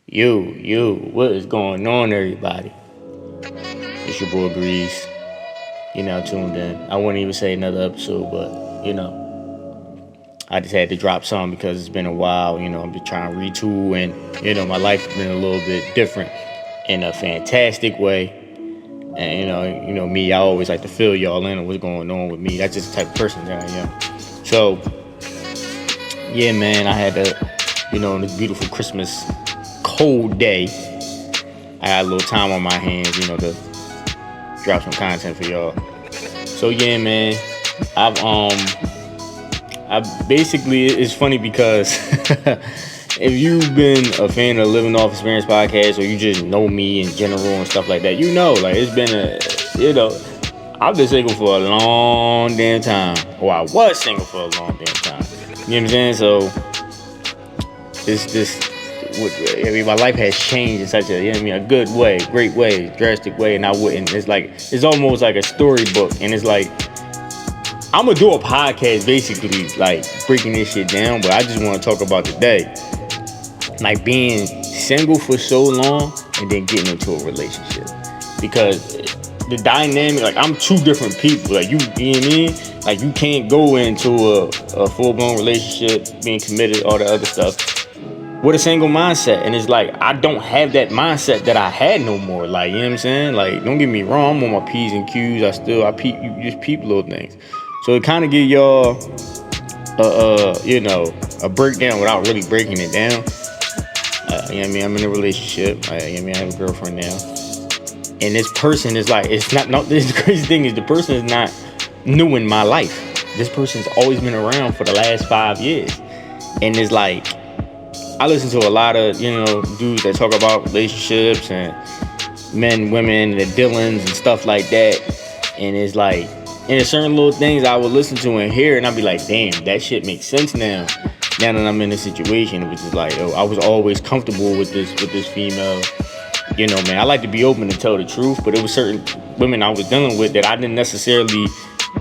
What is going on, everybody? It's your boy Grease. You're now tuned in. I wouldn't even say another episode, but I just had to drop some because it's been a while. I'm just trying to retool, and my life has been a little bit different in a fantastic way. And me, I always like to fill y'all in on what's going on with me. That's just the type of person that I am. So, yeah, man, I had to, on this beautiful Christmas cold day, I had a little time on my hands, to drop some content for y'all. So yeah, man, I basically, it's funny because if you've been a fan of Living Off Experience podcast, or you just know me in general and stuff like that, like it's been I've been single for a long damn time, or I was single for a long damn time. You know what I'm saying? So my life has changed in such a good way, great way, drastic way, and it's almost like a storybook, and it's like, I'm gonna do a podcast basically like breaking this shit down, but I just want to talk about today, like being single for so long and then getting into a relationship, because the dynamic, like I'm two different people, like you know what I mean? Like you can't go into a full-blown relationship, being committed, all the other stuff, with a single mindset. And it's like, I don't have that mindset that I had no more. Like, you know what I'm saying? Like, don't get me wrong, I'm on my P's and Q's. I peep, you just peep little things. So it kind of give y'all a breakdown without really breaking it down. I'm in a relationship. I have a girlfriend now. And this person is like, it's not, no, this crazy thing is the person is not new in my life. This person's always been around for the last 5 years. And it's like, I listen to a lot of, dudes that talk about relationships and men, women, the Dylans and stuff like that. And it's like, and there's certain little things I would listen to and hear, and I'd be like, damn, that shit makes sense now. Now that I'm in this situation, which is like, I was always comfortable with this female. Man, I like to be open and tell the truth, but it was certain women I was dealing with that I didn't necessarily,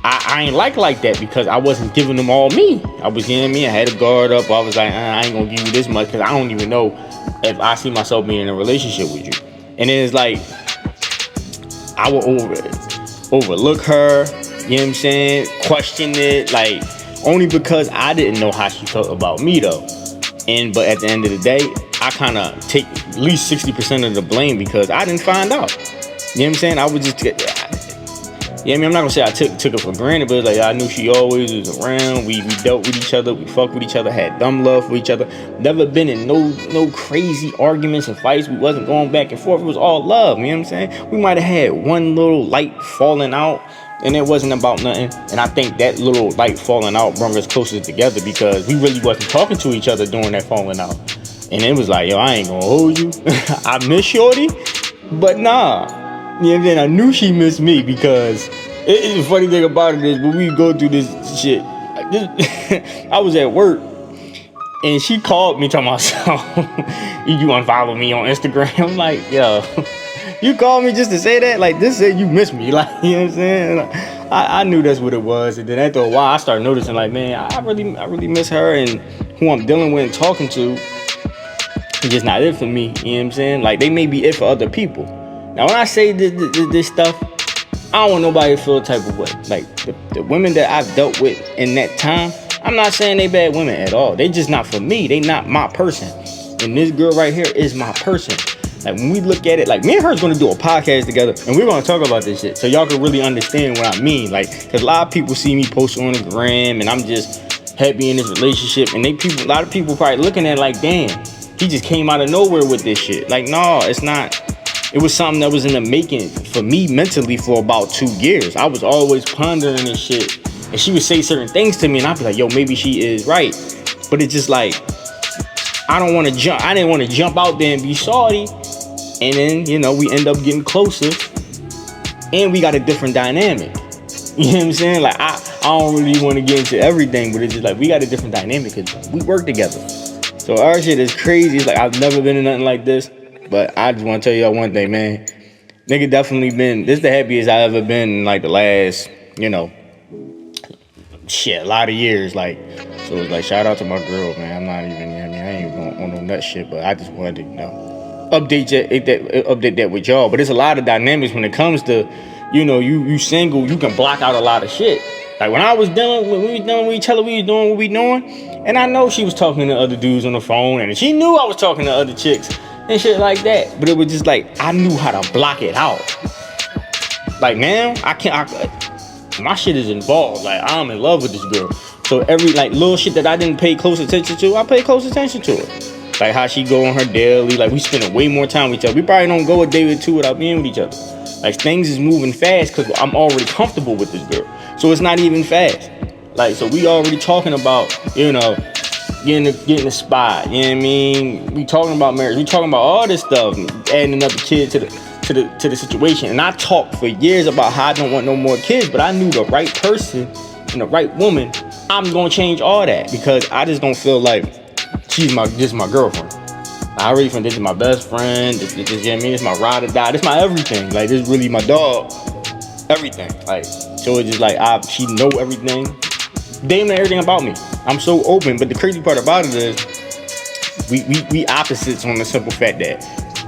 I ain't like that, because I wasn't giving them all me. I was, I had a guard up. I was like, I ain't gonna give you this much, because I don't even know if I see myself being in a relationship with you. And then it's like, I would overlook her, you know what I'm saying? Question it, like, only because I didn't know how she felt about me, though. But at the end of the day, I kind of take at least 60% of the blame, because I didn't find out. You know what I'm saying? I would just I'm not gonna say I took it for granted, but it's like, I knew she always was around. We dealt with each other, we fucked with each other, had dumb love for each other. Never been in no crazy arguments and fights. We wasn't going back and forth. It was all love. You know what I'm saying? We might have had one little light falling out, and it wasn't about nothing. And I think that little light falling out brought us closer together, because we really wasn't talking to each other during that falling out. And it was like, I ain't gonna hold you. I miss shorty, but nah. You know what I'm saying? I knew she missed me, because the funny thing about it is, when we go through this shit, I was at work, and she called me talking about, you unfollow me on Instagram? I'm like, yo, you called me just to say that? Like, this said you miss me. Like, you know what I'm saying? Like, I knew that's what it was. And then after a while, I started noticing, like, man, I really miss her, and who I'm dealing with and talking to, it's just not it for me. You know what I'm saying? Like, they may be it for other people. Now, when I say this stuff, I don't want nobody to feel the type of way. Like, the women that I've dealt with in that time, I'm not saying they bad women at all. They just not for me. They not my person. And this girl right here is my person. Like, when we look at it, like, me and her's gonna do a podcast together, and we're gonna talk about this shit, so y'all can really understand what I mean. Like, because a lot of people see me post on the gram, and I'm just happy in this relationship, and a lot of people probably looking at it like, damn, he just came out of nowhere with this shit. Like, no, it's not. It was something that was in the making for me mentally for about 2 years. I was always pondering this shit, and she would say certain things to me, and I'd be like, yo, maybe she is right. But it's just like, I didn't want to jump out there and be shorty. And then, we end up getting closer, and we got a different dynamic. You know what I'm saying? Like, I don't really want to get into everything, but it's just like, we got a different dynamic because we work together. So our shit is crazy. It's like, I've never been in nothing like this. But I just want to tell y'all one thing, man. Nigga definitely this is the happiest I ever been in, like, the last, a lot of years. Like, so it's like, shout out to my girl, man. I'm not even, I ain't even on no nut shit, but I just wanted to, update that with y'all. But there's a lot of dynamics when it comes to, you single, you can block out a lot of shit. Like when we was dealing with each other, we was doing what we doing, and I know she was talking to other dudes on the phone, and she knew I was talking to other chicks and shit like that. But it was just like I knew how to block it out. Like now, my shit is involved. Like I'm in love with this girl. So every like little shit that I didn't pay close attention to, I pay close attention to it. Like how she go on her daily. Like we spending way more time with each other. We probably don't go a day or two without being with each other. Like things is moving fast because I'm already comfortable with this girl. So it's not even fast. Like so we already talking about, getting the spot. You know what I mean? We talking about marriage. We talking about all this stuff. Adding another kid to the situation. And I talked for years about how I don't want no more kids, but I knew the right person and the right woman, I'm gonna change all that because I just don't feel like this is my girlfriend. I already think this is my best friend. This you know what I mean? This is my ride or die. This is my everything. Like this is really my dog. Everything. Like so it's just like she know everything. Damn near everything about me. I'm so open, but the crazy part about it is we opposites on the simple fact that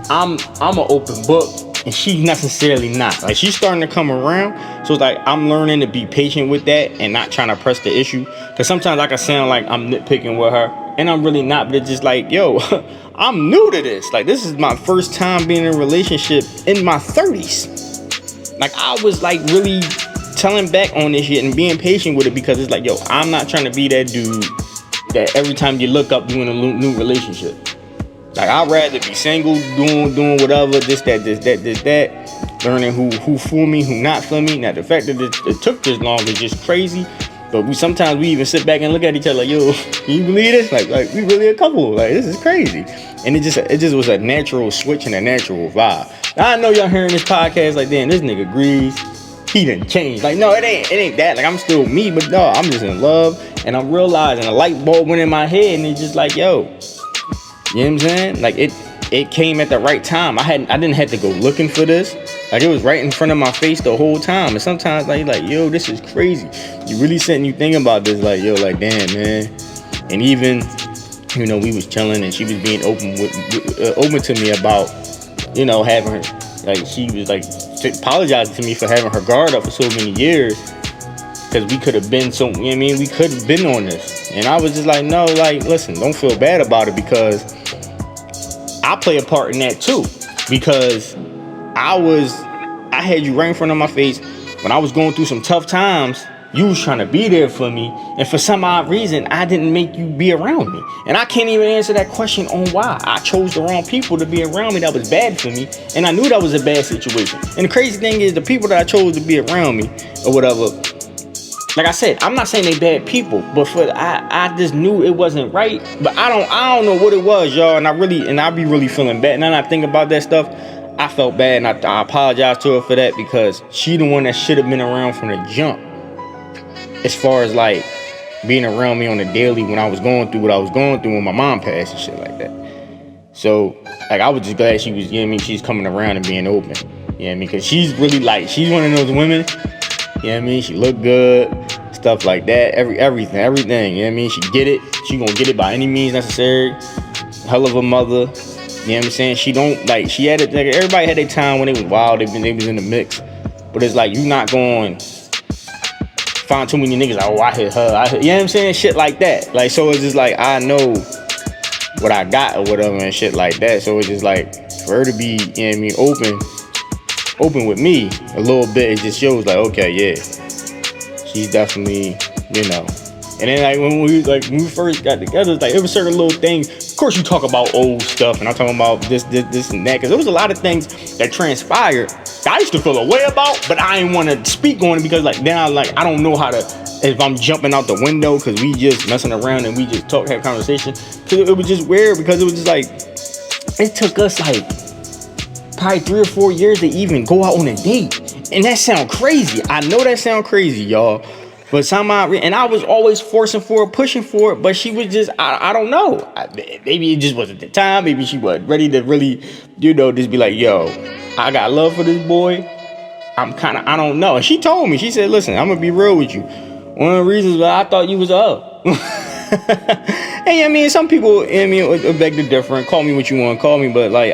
I'm an open book. And she's necessarily not. Like she's starting to come around. So it's like I'm learning to be patient with that and not trying to press the issue. Cause sometimes I can sound like I'm nitpicking with her. And I'm really not. But it's just like, yo, I'm new to this. Like this is my first time being in a relationship in my 30s. Like I was like really telling back on this shit and being patient with it because it's like, yo, I'm not trying to be that dude that every time you look up doing a new relationship. Like I'd rather be single, doing whatever, this, that, learning who for me, who not for me. Now the fact that it took this long is just crazy. But sometimes we even sit back and look at each other like, yo, can you believe this? Like we really a couple. Like this is crazy. And it just was a natural switch and a natural vibe. Now, I know y'all hearing this podcast like, damn, this nigga agrees. He done changed. Like, no, it ain't that. Like I'm still me, but no, I'm just in love. And I'm realizing a light bulb went in my head and it's just like, yo. You know what I'm saying? Like it came at the right time. I didn't have to go looking for this. Like it was right in front of my face the whole time. And sometimes like yo, this is crazy. You really sitting you thinking about this like, yo, like damn man. And even, we was chilling and she was being open to me about, having her, like she was like apologizing to me for having her guard up for so many years. Cause we could have been we could have been on this. And I was just like, no, like, listen, don't feel bad about it because I play a part in that too. Because I had you right in front of my face when I was going through some tough times. You was trying to be there for me, and for some odd reason, I didn't make you be around me. And I can't even answer that question on why. I chose the wrong people to be around me that was bad for me, and I knew that was a bad situation. And the crazy thing is, the people that I chose to be around me, or whatever, like I said, I'm not saying they bad people, but I just knew it wasn't right. But I don't know what it was, y'all, and I be really feeling bad. Now that I think about that stuff, I felt bad, and I apologize to her for that because she the one that should have been around from the jump. As far as like being around me on the daily when I was going through what I was going through when my mom passed and shit like that. So like I was just glad she was, she's coming around and being open. You know what I mean? Because she's really like, she's one of those women, you know what I mean? She look good, stuff like that, everything, you know what I mean? She get it. She gonna get it by any means necessary. Hell of a mother. You know what I'm saying? She don't like, she had it, like everybody had their time when they was wild, they was in the mix. But it's like, you not going find too many niggas, I hit her, you know what I'm saying? Shit like that. Like, so it's just like, I know what I got or whatever and shit like that. So it's just like, for her to be, you know what I mean, open with me a little bit, it just shows like, okay, yeah, she's definitely, And then like when we first got together, it's like it was certain little things. Of course, you talk about old stuff, and I'm talking about this and that, because there was a lot of things that transpired that I used to feel a way about, but I didn't want to speak on it because like then I don't know how to, if I'm jumping out the window because we just messing around and we just have conversation. Cause it was just weird because it was just like it took us like probably 3 or 4 years to even go out on a date, and that sound crazy. I know that sound crazy, y'all. But somehow, and I was always forcing for it, pushing for it, but she was just, I don't know. Maybe it just wasn't the time. Maybe she wasn't ready to really, just be like, yo, I got love for this boy. I don't know. And she told me, she said, listen, I'm going to be real with you. One of the reasons why I thought you was up. And some people, beg to differ, call me what you want to call me, but like,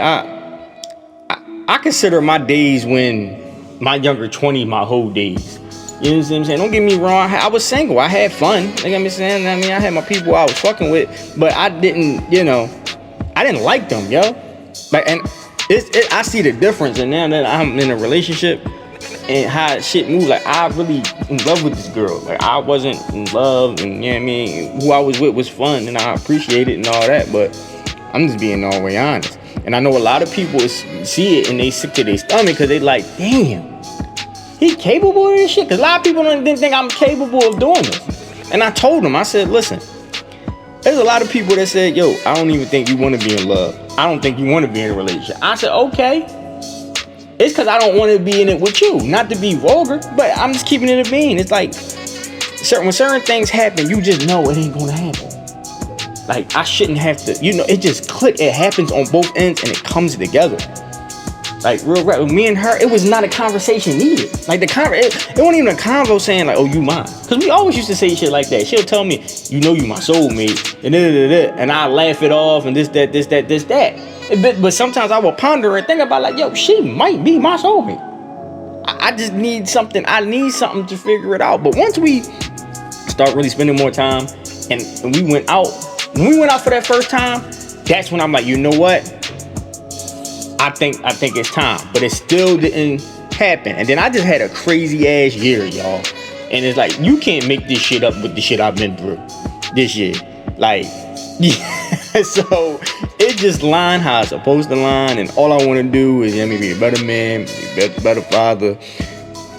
I consider my days when my younger 20s my whole days. You know what I'm saying? Don't get me wrong. I was single. I had fun. You know what I'm saying? I mean, I had my people I was fucking with, but I didn't, I didn't like them, yo. Like, and I see the difference. And now that I'm in a relationship and how shit moves, like, I really in love with this girl. Like, I wasn't in love, and you know what I mean? Who I was with was fun, and I appreciate it and all that, but I'm just being all the way honest. And I know a lot of people see it and they sick to their stomach because they like, damn, he capable of this shit? Because a lot of people didn't think I'm capable of doing this. And I told them, I said, listen, there's a lot of people that said, yo, I don't even think you want to be in love. I don't think you want to be in a relationship. I said, okay. It's because I don't want to be in it with you. Not to be vulgar, but I'm just keeping it a bean. It's like, when certain things happen, you just know it ain't going to happen. Like, I shouldn't have to, it just click. It happens on both ends and it comes together. Like, real rap, with me and her, it was not a conversation needed. Like, it wasn't even a convo saying, like, oh, you mine. Because we always used to say shit like that. She'll tell me, you my soulmate, and I laugh it off, and this, that. But sometimes I will ponder and think about, like, yo, she might be my soulmate. I just need something. I need something to figure it out. But once we start really spending more time, and we went out, when we went out for that first time, that's when I'm like, you know what? I think it's time, but it still didn't happen. And then I just had a crazy ass year, y'all. And it's like, you can't make this shit up with the shit I've been through this year. Like, yeah. So it just line how it's supposed to line, and all I want to do is be a better man, be a better father,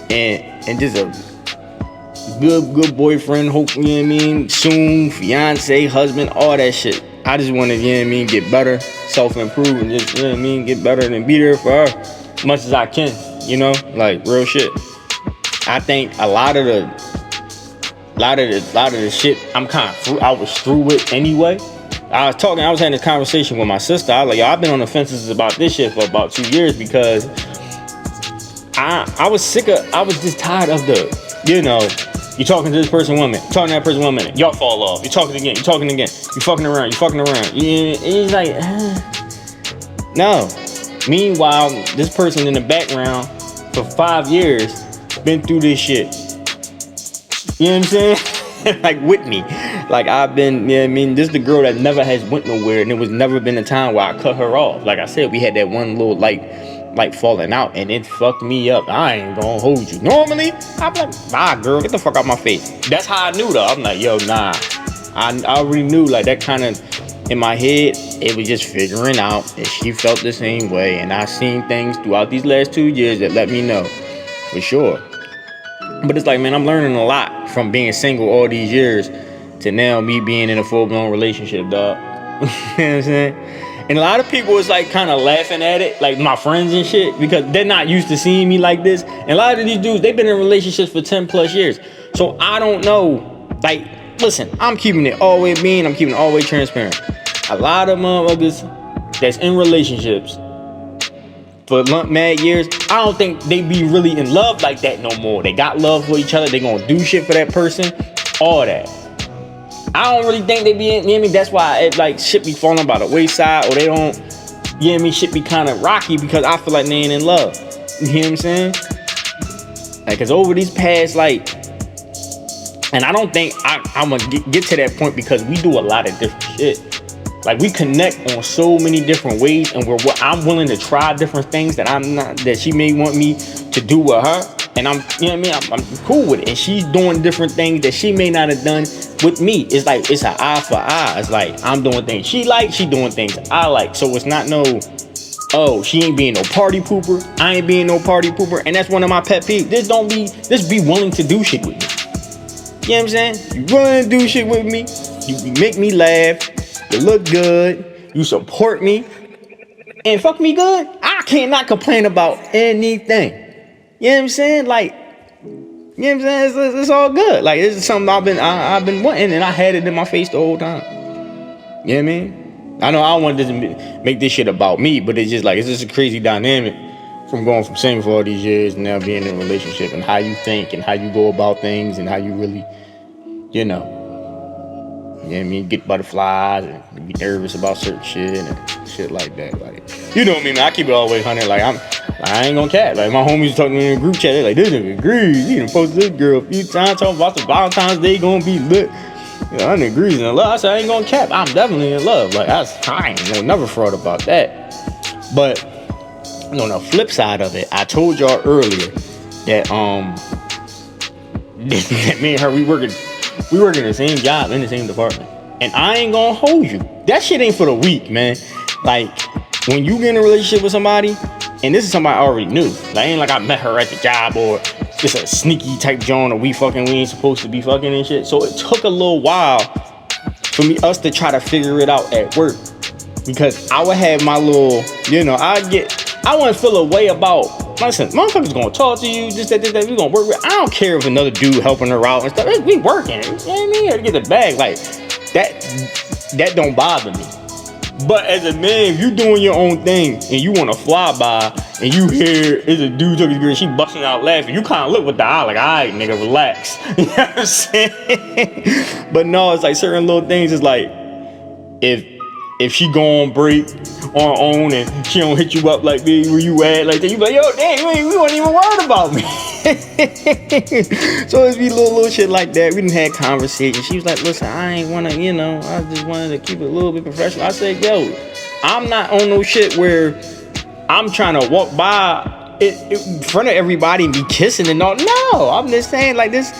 and just a good boyfriend. Hopefully, soon fiance, husband, all that shit. I just want to, get better, self-improve, and just, get better and be there for her as much as I can, like real shit. I think a lot of the shit I was through with anyway. I was having this conversation with my sister. I was like, yo, I've been on the fences about this shit for about 2 years because I was just tired of the, you talking to this person 1 minute, talking to that person 1 minute, y'all fall off, you talking again, you fucking around. It's like, no. Meanwhile, this person in the background for 5 years been through this shit. You know what I'm saying? Like with me. Like I've been, this is the girl that never has went nowhere, and it was never been a time where I cut her off. Like I said, we had that one little like falling out, and it fucked me up. I ain't gonna hold you. Normally, I'm like, bye girl, get the fuck out my face. That's how I knew though. I'm like, yo, nah. I already knew, like, that kind of in my head, it was just figuring out that she felt the same way, and I seen things throughout these last 2 years that let me know for sure. But it's like, man, I'm learning a lot from being single all these years to now me being in a full-blown relationship, dog. You know what I'm saying? And a lot of people is like kind of laughing at it, like my friends and shit, because they're not used to seeing me like this. And a lot of these dudes, they've been in relationships for 10 plus years. So I don't know, like, listen, I'm keeping it all the way mean, I'm keeping it all the way transparent. A lot of motherfuckers that's in relationships for mad years, I don't think they be really in love like that no more. They got love for each other, they gonna do shit for that person, all that. I don't really think they be in, you know what I mean? That's why it, like, shit be falling by the wayside, or they don't, you know what I mean? Shit be kind of rocky because I feel like they ain't in love. You know what I'm saying? Like, cause over these past, like, and I don't think I'm gonna get to that point because we do a lot of different shit. Like, we connect on so many different ways, and I'm willing to try different things that she may want me to do with her. And I'm, you know what I mean? I'm cool with it. And she's doing different things that she may not have done with me. It's like, it's an eye for eye. It's like, I'm doing things she doing things I like. So it's not no, oh, she ain't being no party pooper, I ain't being no party pooper. And that's one of my pet peeves. Just be willing to do shit with me. You know what I'm saying? You willing to do shit with me. You make me laugh. You look good. You support me. And fuck me good. I cannot complain about anything. You know what I'm saying? Like, you know what I'm saying? It's all good. Like, this is something I've been wanting, and I had it in my face the whole time. You know what I mean? I know I don't want to make this shit about me, but it's just like, it's just a crazy dynamic from going from single for all these years and now being in a relationship, and how you think and how you go about things and how you really, you know what I mean, get butterflies and be nervous about certain shit and shit like that. Like, you know what I mean? I keep it all the way 100. Like, Like, I ain't gonna cap. Like my homies talking in the group chat, they like, this nigga agrees. He done posted this girl a few times talking about the Valentine's Day gonna be lit. You know, I done agrees in love. I said I ain't gonna cap. I'm definitely in love. Like I ain't never fraud about that. But on the flip side of it, I told y'all earlier that that me and her we work in the same job in the same department. And I ain't gonna hold you. That shit ain't for the weak, man. Like when you get in a relationship with somebody, and this is somebody I already knew. Like ain't like I met her at the job or it's a sneaky type joint or we ain't supposed to be fucking and shit. So it took a little while for us to try to figure it out at work. Because I would have my little, you know, I wouldn't feel a way about, listen, motherfuckers gonna talk to you, this, that, we gonna work with. I don't care if another dude helping her out and stuff. We working, you know what I mean? To get the bag, like, that don't bother me. But as a man, if you doing your own thing and you wanna fly by and you hear it's a dude talking to girl, she busting out laughing, you kinda look with the eye like, alright, nigga, relax. You know what I'm saying? But no, it's like certain little things, it's like, if she go on break on her own and she don't hit you up like me, where you at, like that, you be like, yo, damn, you weren't even worried about me. So it's be little shit like that. We didn't have conversations. She was like, listen, I ain't wanna, you know, I just wanted to keep it a little bit professional. I said, yo, I'm not on no shit where I'm trying to walk by in front of everybody and be kissing and all. No, I'm just saying like this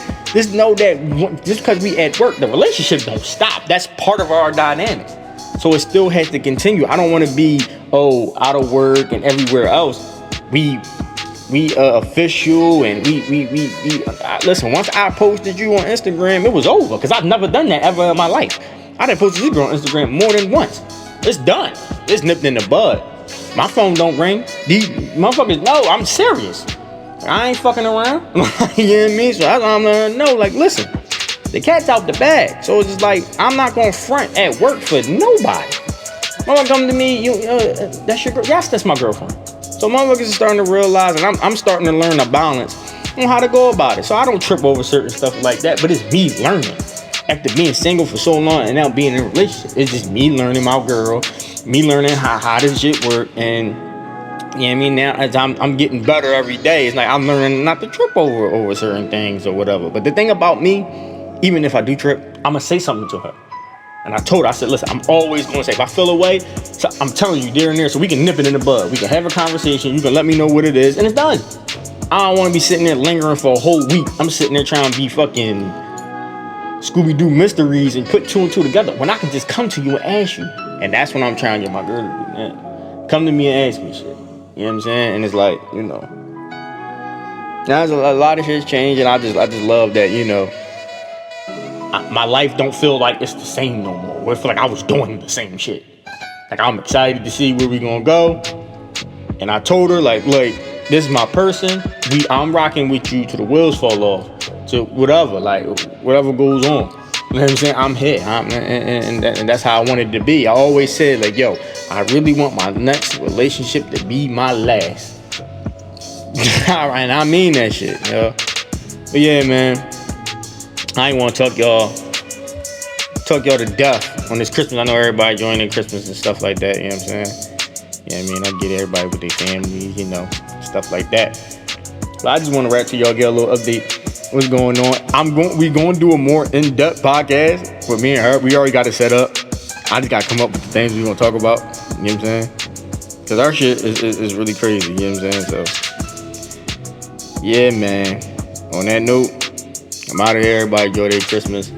know that just because we at work, the relationship don't stop. That's part of our dynamic. So it still has to continue. I don't want to be out of work and everywhere else. We official and we listen. Once I posted you on Instagram, it was over because I've never done that ever in my life. I done posted this girl on Instagram more than once. It's done. It's nipped in the bud. My phone don't ring. These motherfuckers know I'm serious. I ain't fucking around. You know what I mean? So I'm gonna know. Like, listen. The cat's out the bag. So it's just like, I'm not gonna front at work for nobody. Motherfucker come to me, that's your girl? Yes, that's my girlfriend. So motherfuckers are starting to realize, and I'm starting to learn a balance on how to go about it. So I don't trip over certain stuff like that, but it's me learning. After being single for so long and now being in a relationship, it's just me learning my girl, me learning how this shit work. And you know what I mean? Now as I'm getting better every day, it's like I'm learning not to trip over certain things or whatever. But the thing about me, even if I do trip, I'm gonna say something to her. And I told her, I said, listen, I'm always gonna say, if I feel away, so I'm telling you there and there, so we can nip it in the bud. We can have a conversation, you can let me know what it is, and it's done. I don't wanna be sitting there lingering for a whole week. I'm sitting there trying to be fucking Scooby-Doo mysteries and put two and two together when I can just come to you and ask you. And that's when I'm trying to get my girl to do that. Come to me and ask me shit. You know what I'm saying? And it's like, you know. Now a lot of shit's changed, and I just love that, you know, my life don't feel like it's the same no more. I feel like I was doing the same shit. Like I'm excited to see where we gonna go. And I told her like, look, this is my person. I'm rocking with you to the wheels fall off. To whatever, like whatever goes on. You know what I'm saying? I'm here. And that's how I wanted to be. I always said like, yo, I really want my next relationship to be my last. And I mean that shit, yo. But yeah, man. I ain't want to talk y'all to death on this Christmas. I know everybody joining Christmas and stuff like that. You know what I'm saying? Yeah, I mean, I get everybody with their families, you know, stuff like that. But I just want to rap to y'all, get a little update. What's going on? We going to do a more in-depth podcast with me and her. We already got it set up. I just got to come up with the things we going to talk about. You know what I'm saying? Because our shit is really crazy. You know what I'm saying? So, yeah, man. On that note, I'm out of here. Everybody enjoy their Christmas.